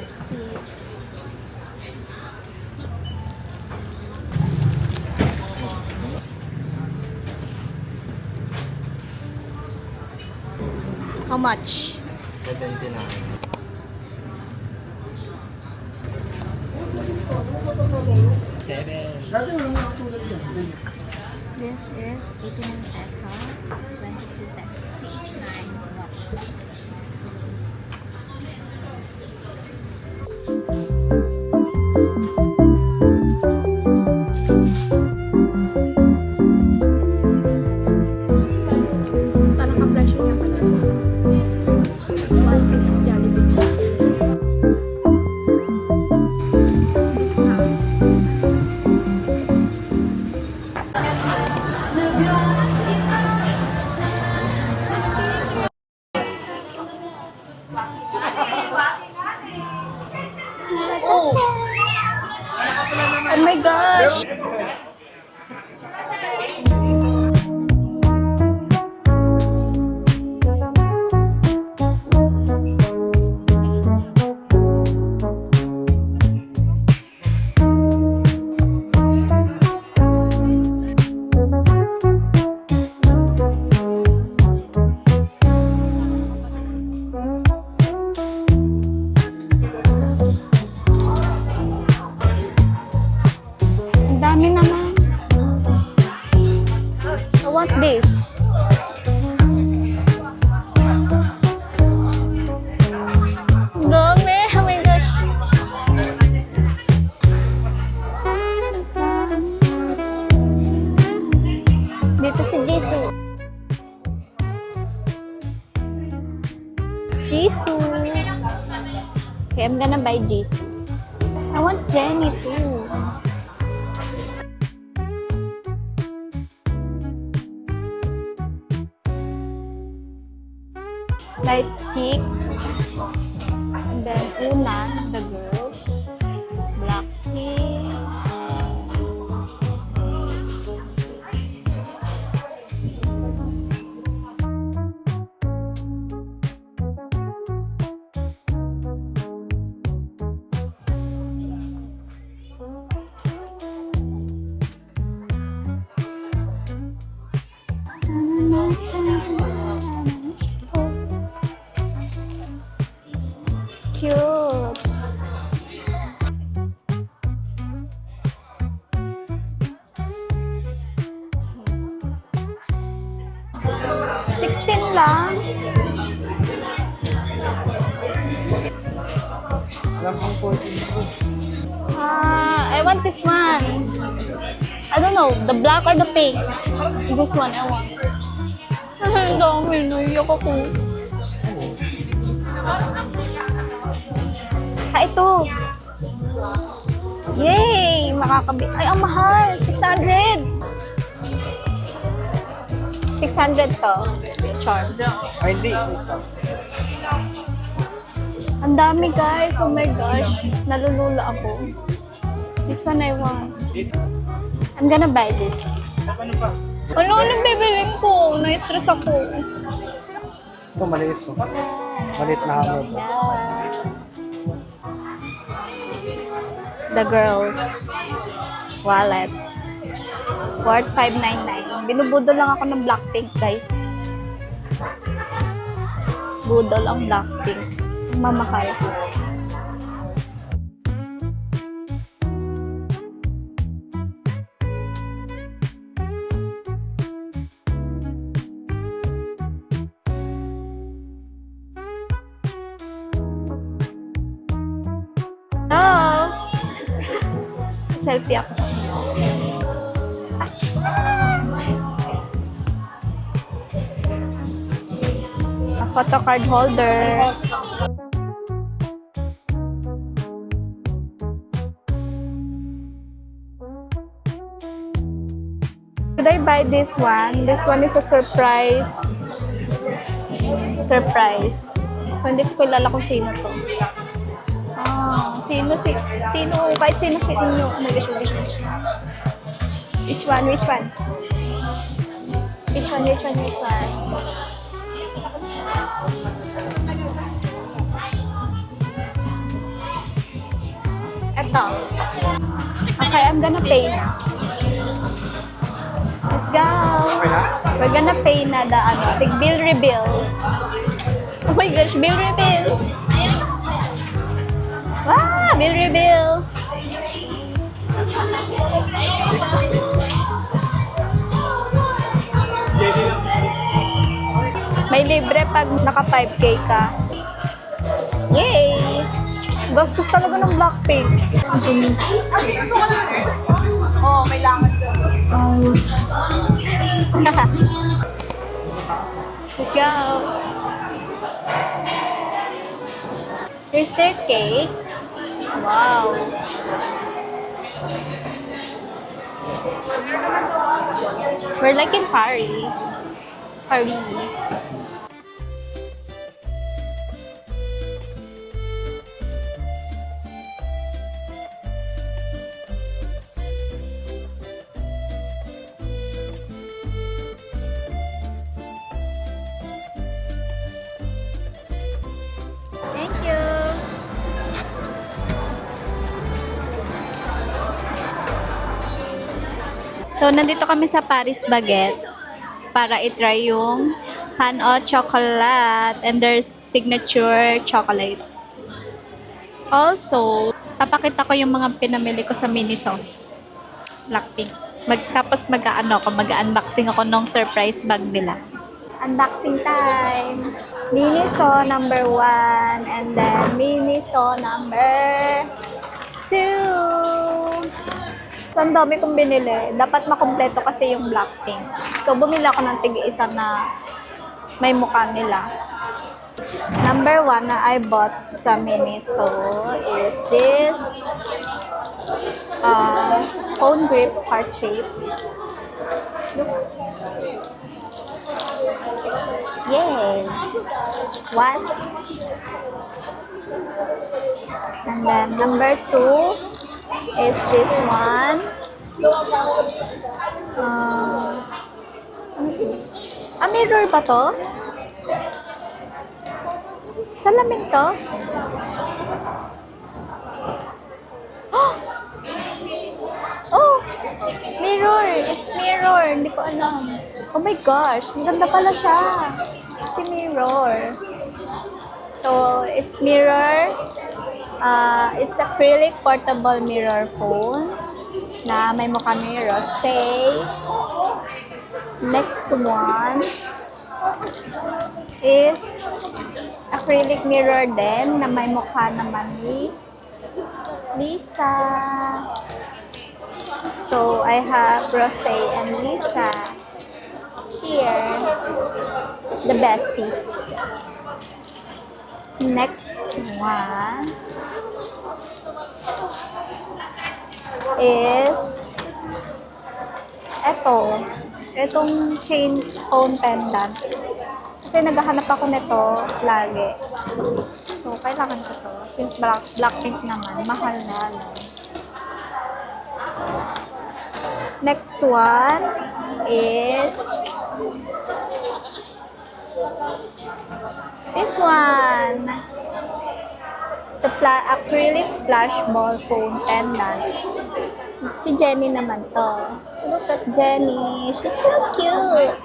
Pepsi. How much? 79. Seven. This is 89 pesos, 22 pesos each, 9 what? Parang ka-pressure niya pala. One piece of Jollibee chocolate. Discount. Oh my gosh! Ang dami naman. I want this. Ang dami. Oh my gosh. Dito si Jisoo. Jisoo. Okay, I'm gonna buy Jisoo. I want Jenny too. Light stick, and then Una, the girls, Blackpink, cute. $16 lang. I want this one. I don't know, the black or the pink. This one I want. Ang dami, naiyak ako. Ito. Yay! Makakabit. Ay, ang mahal. 600. 600 to. Charm. Ay, hindi. Ang dami, guys. Oh my gosh. Nalulula ako. This one I want. I'm gonna buy this. Ano bibiling ko? Na-stress ako. Ito, maliit to. Maliit na hammer. The girls wallet worth $5.99. Binubudol lang ako ng Blackpink, guys. Budol ang Blackpink. Mamahal. Hello! Selfie ako sa a photo card holder. Should I buy this one? This one is a surprise. Surprise. So, hindi ko kilala kung sino to. Sino, kahit sino inyo. Oh my gosh, oh my gosh. Which one? Which one? Which one? Which one? Which one? Ito. Okay, I'm gonna pay na. Let's go! Okay na? We're gonna pay na the bill reveal. Oh my gosh, bill reveal! Wow, bill reveal! May libre pag naka 5K ka. Yay! Gastos talaga ng Blackpink. Oh, may langas. Let's go! Here's their cake. Wow! We're like in Paris. Paris. Thank you. So, nandito kami sa Paris Baguette para i-try yung Pan-O chocolate and their signature chocolate. Also, papakita ko yung mga pinamili ko sa Miniso. Blackpink. Tapos mag-unboxing ako ng surprise bag nila. Unboxing time! Miniso number 1 and then Miniso number 2. So, ang dami kong binili. Dapat makumpleto kasi yung Blackpink. So, bumili ako ng tig-isa na may mukha nila. Number 1 na I bought sa Miniso is this phone grip heart shape. Look. Yay! What? And then number 2 is this one. Mirror ba to? Salamin to? Oh! Mirror! It's mirror! Hindi ko alam. Oh my gosh! Ang ganda pala siya. Si mirror. So, it's mirror. It's acrylic portable mirror phone na may mukha ni Rosé. Next one is acrylic mirror din na may mukha naman ni Lisa. So, I have Rosé and Lisa here. The besties. Next one is itong chain phone pendant. Kasi naghahanap ako nito lagi. So, kailangan ko to. Since Blackpink naman, mahal na lang. Next one is this one. The acrylic flash ball phone pendant. Si Jenny naman to. Look at Jenny. She's so cute.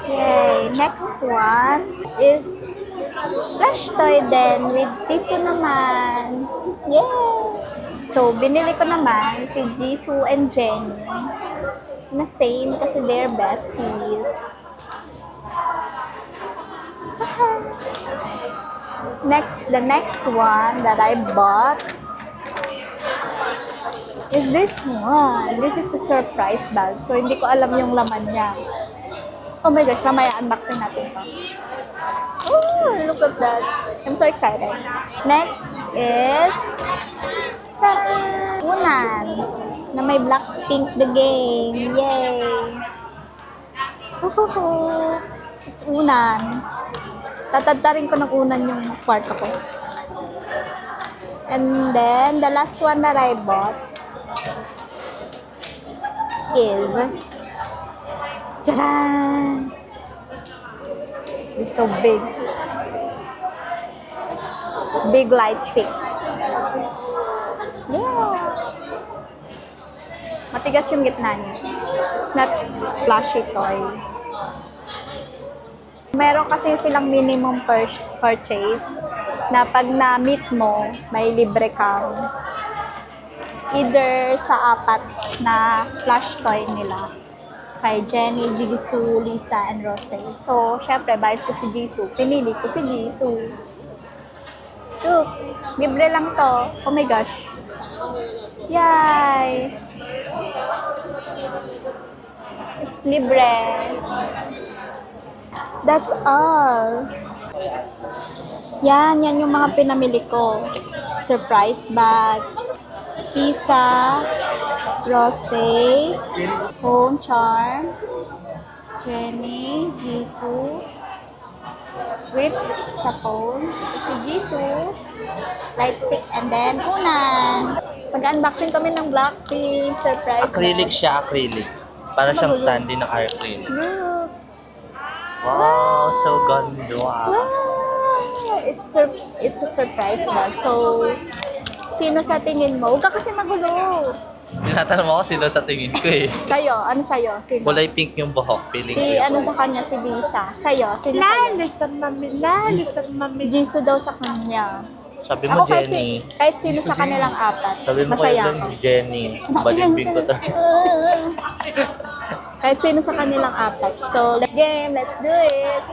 Yay. Next one is flash toy din with Jisoo naman. Yay. So, binili ko naman si Jisoo and Jenny. Na same kasi they're besties. The next one that I bought is this one. This is the surprise bag. So, hindi ko alam yung laman niya. Oh my gosh, mamaya unboxing natin to. Oh, look at that. I'm so excited. Next is tara! Unan na may Blackpink the game. Yay! It's unan. Tatadtarin ko ng unan yung kwarto ko. And then, the last one that I bought is Charan! It's so big. Big light stick. Matigas yung gitna niya. It's not flashy toy. Meron kasi silang minimum purchase na pag na-meet mo, may libre kang either sa 4 na plush toy nila. Kay Jenny, Jisoo, Lisa, and Rose. So, syempre, bias ko si Jisoo. Pinili ko si Jisoo. Look, libre lang to. Oh my gosh. Yay! It's libre. That's all. Yan yung mga pinamili ko. Surprise bag, Lisa, Rose, Home Charm, Jenny, Jisoo, Grip sa phone, si Jisoo, light stick, and then Unan. Mag-unboxing kami ng Blackpink surprise Acrylic bag. siya, acrylic. Para siyang standee ng acrylic. Look. Wow, so ganda. Wow! It's a surprise bag. So, sino sa tingin mo? Huwag ka kasi magulo. Tinatanong mo ako sino sa tingin ko eh. Sa'yo, ano sa'yo? Sino? Kulay pink yung buhok. Feeling Si, ko. ano sa kanya? Si Lisa. Sa'yo, sino sa'yo? Lalo sa mami. Jisoo daw sa kanya. Sabi mo, Ako Jenny. kahit sino sa kanilang 4. Sabi mo masaya kayo ako. Jenny. Balimbing ko to. Kahit sino sa kanilang 4. So, let's game. Let's do it.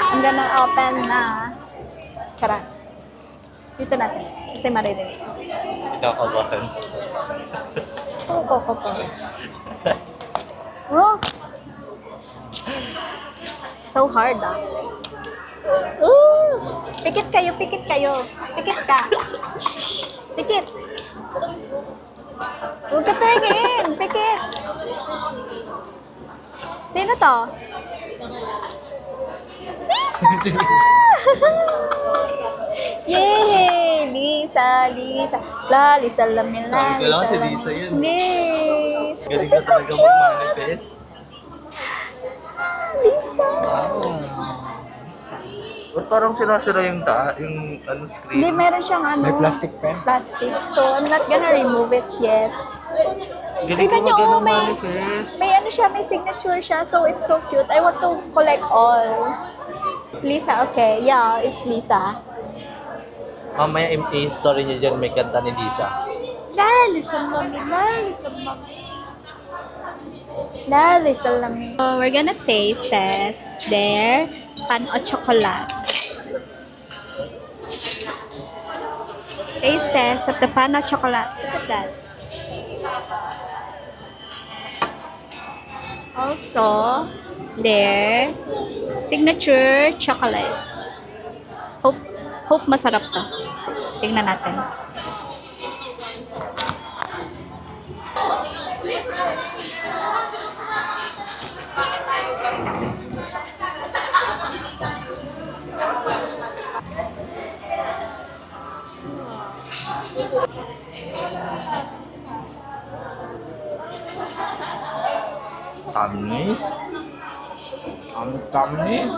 I'm gonna open na. Charot. Dito natin. Kasi maririnig. Kakabahan. Ko po. Oh. So hard ah. Ooh. Pikit kayo. Pikit ka. Pikit. Huwag ka tumingin. Pikit. Sino to? Lisa! Yay! Lisa. Lisa lamin lang. Sabi ko lang, si lamin. Lisa yun. Yay! Galing Lisa, ka talaga so cute. mag-manifest. Lisa. Wow. Ba't parang sinasira yung screen? Hindi, meron siyang ano. May plastic pen? Plastic. So, I'm not gonna remove it yet. Galing Tignan ka nyo, mag-manifest. may ano siya, may signature siya. So, it's so cute. I want to collect all. It's Lisa, okay. Yeah, it's Lisa. Mamaya i-story niya dyan, may kanta ni Lisa. Lisa lami. So, we're gonna taste test their pan o chocolate. Taste test of the pan o chocolate. Look at that. Also, their signature chocolate. Hope masarap to. Tingnan natin. Tamis. Ang tamis.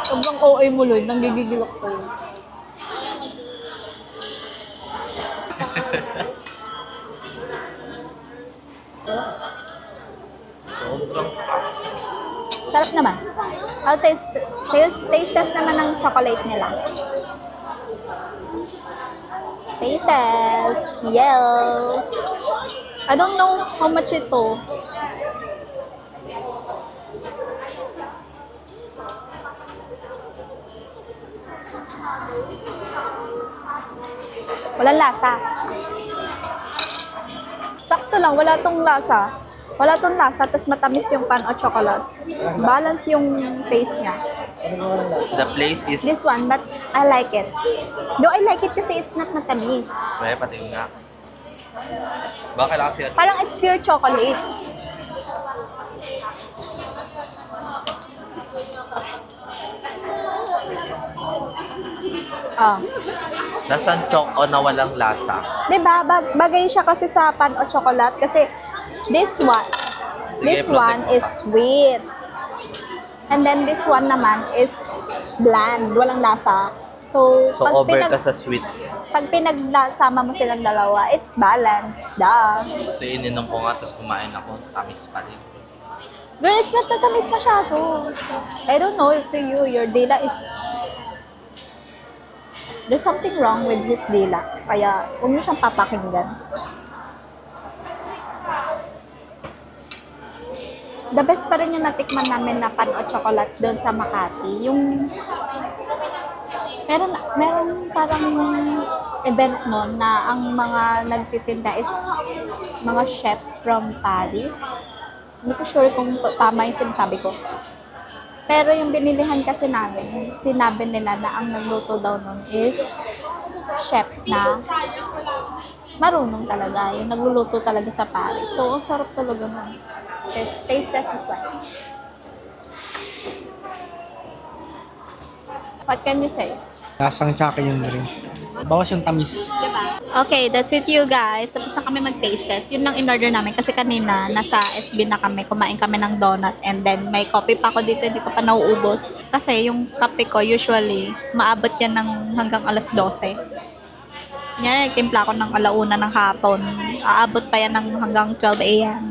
Sobrang OA mo, Lloyd. Nanggigigil ako sa'yo. Sobrang tamis. Sarap naman. I'll taste test naman ng chocolate nila. Taste test. Yeah. I don't know how much ito. Walang lasa. Sakto lang, wala tong lasa. Wala tong lasa, tapos matamis yung pan o chocolate. Balance yung taste niya. The place is... This one, but I like it. No, I like it kasi it's not matamis. May pati nga. Baka kailangan siya... Parang it's pure chocolate. Ah. Nasaan choco na walang lasa? 'Di ba? Bagay siya kasi sa pan o chocolate kasi this one is sweet. And then this one naman is bland, walang lasa. So, So, over ka sa sweets. pag pinagsama mo silang dalawa, it's balanced. Duh. So, ininom ko nga, tapos kumain ako. Tamis pa rin. Girl, it's not matamis masyado. I don't know to you, your dila is... There's something wrong with his dila. Kaya, huwag niyo siyang papakinggan. The best pa rin yung natikman namin na pan o chocolate doon sa Makati. Yung... Meron parang event noon na ang mga nagtitinda is mga chef from Paris. Hindi ko sure kung tama yung sinasabi ko. Pero yung binilihan kasi namin, sinabi nila na ang nagluto daw nun is chef na marunong talaga. Yung nagluluto talaga sa Paris. So, ang sarap talaga nun. Taste test this one. What can you say? Lasang tsaka yung drink. Bawas yung tamis. Okay, that's it you guys. Tapos na kami mag-taste test. Yun lang in-order namin kasi kanina nasa SB na kami. Kumain kami ng donut and then may coffee pa ako dito. Hindi ko pa nauubos. Kasi yung kape ko usually maabot yan ng hanggang alas 12. Yan, nagtimpla ako ng alauna ng hapon. Aabot pa yan ng hanggang 12 a.m.